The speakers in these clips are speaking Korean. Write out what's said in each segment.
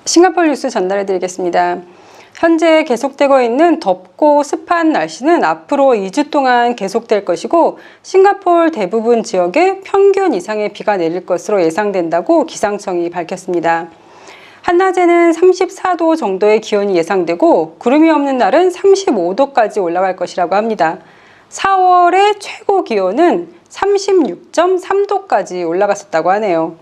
싱가포르 뉴스 전달해 드리겠습니다. 현재 계속되고 있는 덥고 습한 날씨는 앞으로 2주 동안 계속될 것이고 싱가포르 대부분 지역에 평균 이상의 비가 내릴 것으로 예상된다고 기상청이 밝혔습니다. 한낮에는 34도 정도의 기온이 예상되고 구름이 없는 날은 35도까지 올라갈 것이라고 합니다. 4월의 최고 기온은 36.3도까지 올라갔었다고 하네요.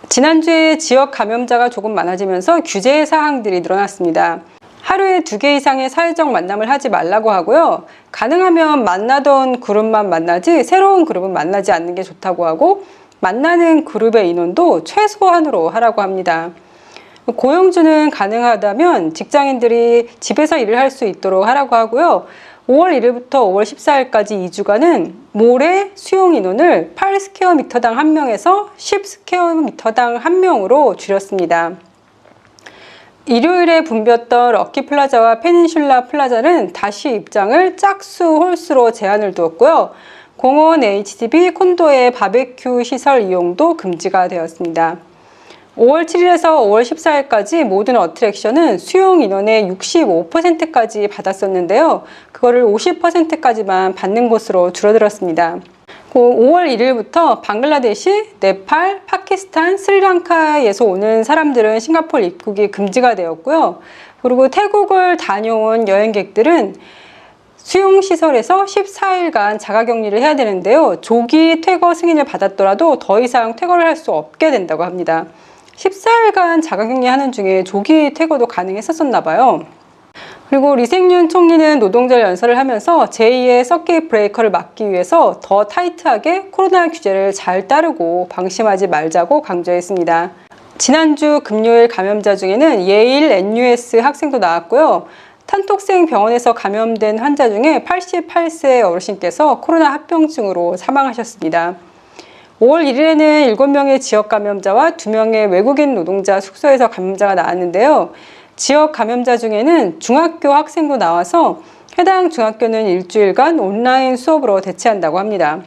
지난주에 지역 감염자가 조금 많아지면서 규제 사항들이 늘어났습니다. 하루에 2개 이상의 사회적 만남을 하지 말라고 하고요. 가능하면 만나던 그룹만 만나지 새로운 그룹은 만나지 않는 게 좋다고 하고 만나는 그룹의 인원도 최소한으로 하라고 합니다. 고용주는 가능하다면 직장인들이 집에서 일을 할 수 있도록 하라고 하고요. 5월 1일부터 5월 14일까지 2주간은 모레 수용 인원을 8스퀘어미터당 1명에서 10스퀘어미터당 1명으로 줄였습니다. 일요일에 붐볐던 럭키플라자와 페닌슐라 플라자는 다시 입장을 짝수 홀수로 제한을 두었고요. 공원, HDB, 콘도의 바베큐 시설 이용도 금지가 되었습니다. 5월 7일에서 5월 14일까지 모든 어트랙션은 수용 인원의 65%까지 받았었는데요. 그거를 50%까지만 받는 곳으로 줄어들었습니다. 5월 1일부터 방글라데시, 네팔, 파키스탄, 스리랑카에서 오는 사람들은 싱가포르 입국이 금지가 되었고요. 그리고 태국을 다녀온 여행객들은 수용시설에서 14일간 자가격리를 해야 되는데요. 조기 퇴거 승인을 받았더라도 더 이상 퇴거를 할 수 없게 된다고 합니다. 14일간 자가격리하는 중에 조기 퇴거도 가능했었나 봐요. 그리고 리생윤 총리는 노동절 연설을 하면서 제2의 서킷 브레이커를 막기 위해서 더 타이트하게 코로나 규제를 잘 따르고 방심하지 말자고 강조했습니다. 지난주 금요일 감염자 중에는 예일 NUS 학생도 나왔고요. 탄톡생 병원에서 감염된 환자 중에 88세 어르신께서 코로나 합병증으로 사망하셨습니다. 5월 1일에는 7명의 지역 감염자와 2명의 외국인 노동자 숙소에서 감염자가 나왔는데요. 지역 감염자 중에는 중학교 학생도 나와서 해당 중학교는 일주일간 온라인 수업으로 대체한다고 합니다.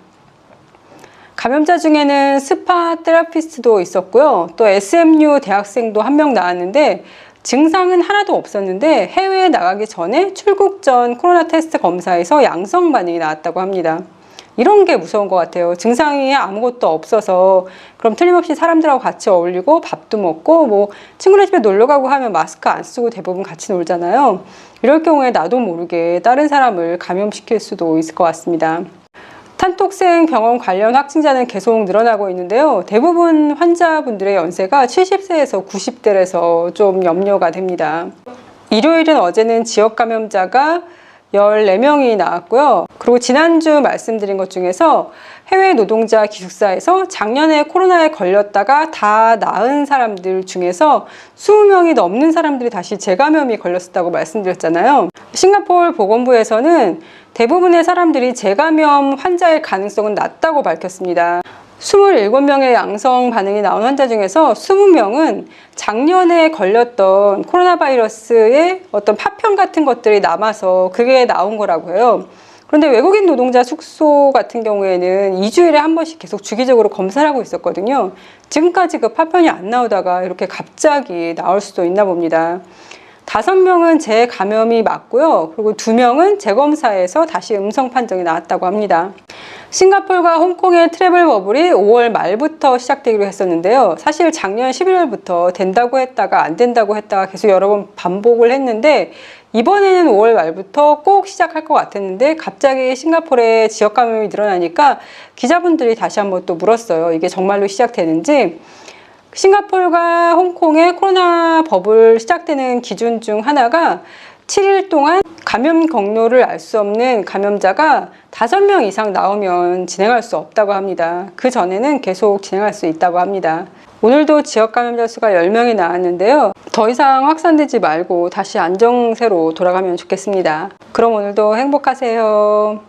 감염자 중에는 스파 테라피스트도 있었고요. 또 SMU 대학생도 1명 나왔는데 증상은 하나도 없었는데 해외에 나가기 전에 출국 전 코로나 테스트 검사에서 양성 반응이 나왔다고 합니다. 이런 게 무서운 것 같아요. 증상이 아무것도 없어서 그럼 틀림없이 사람들하고 같이 어울리고 밥도 먹고 뭐 친구네 집에 놀러 가고 하면 마스크 안 쓰고 대부분 같이 놀잖아요. 이럴 경우에 나도 모르게 다른 사람을 감염시킬 수도 있을 것 같습니다. 탄톡생 병원 관련 확진자는 계속 늘어나고 있는데요. 대부분 환자분들의 연세가 70세에서 90대라서 좀 염려가 됩니다. 일요일은 어제는 지역 감염자가 14명이 나왔고요. 그리고 지난주 말씀드린 것 중에서 해외 노동자 기숙사에서 작년에 코로나에 걸렸다가 다 나은 사람들 중에서 20명이 넘는 사람들이 다시 재감염이 걸렸었다고 말씀드렸잖아요. 싱가포르 보건부에서는 대부분의 사람들이 재감염 환자일 가능성은 낮다고 밝혔습니다. 27명의 양성 반응이 나온 환자 중에서 20명은 작년에 걸렸던 코로나 바이러스의 어떤 파편 같은 것들이 남아서 그게 나온 거라고 해요. 그런데 외국인 노동자 숙소 같은 경우에는 2주일에 한 번씩 계속 주기적으로 검사를 하고 있었거든요. 지금까지 그 파편이 안 나오다가 이렇게 갑자기 나올 수도 있나 봅니다. 5명은 재감염이 맞고요. 그리고 2명은 재검사에서 다시 음성 판정이 나왔다고 합니다. 싱가포르가 홍콩의 트래블 버블이 5월 말부터 시작되기로 했었는데요. 사실 작년 11월부터 된다고 했다가 안 된다고 했다가 계속 여러 번 반복을 했는데 이번에는 5월 말부터 꼭 시작할 것 같았는데 갑자기 싱가포르의 지역 감염이 늘어나니까 기자분들이 다시 한번 또 물었어요. 이게 정말로 시작되는지. 싱가포르가 홍콩의 코로나 버블 시작되는 기준 중 하나가 7일 동안 감염 경로를 알 수 없는 감염자가 5명 이상 나오면 진행할 수 없다고 합니다. 그 전에는 계속 진행할 수 있다고 합니다. 오늘도 지역 감염자 수가 10명이 나왔는데요. 더 이상 확산되지 말고 다시 안정세로 돌아가면 좋겠습니다. 그럼 오늘도 행복하세요.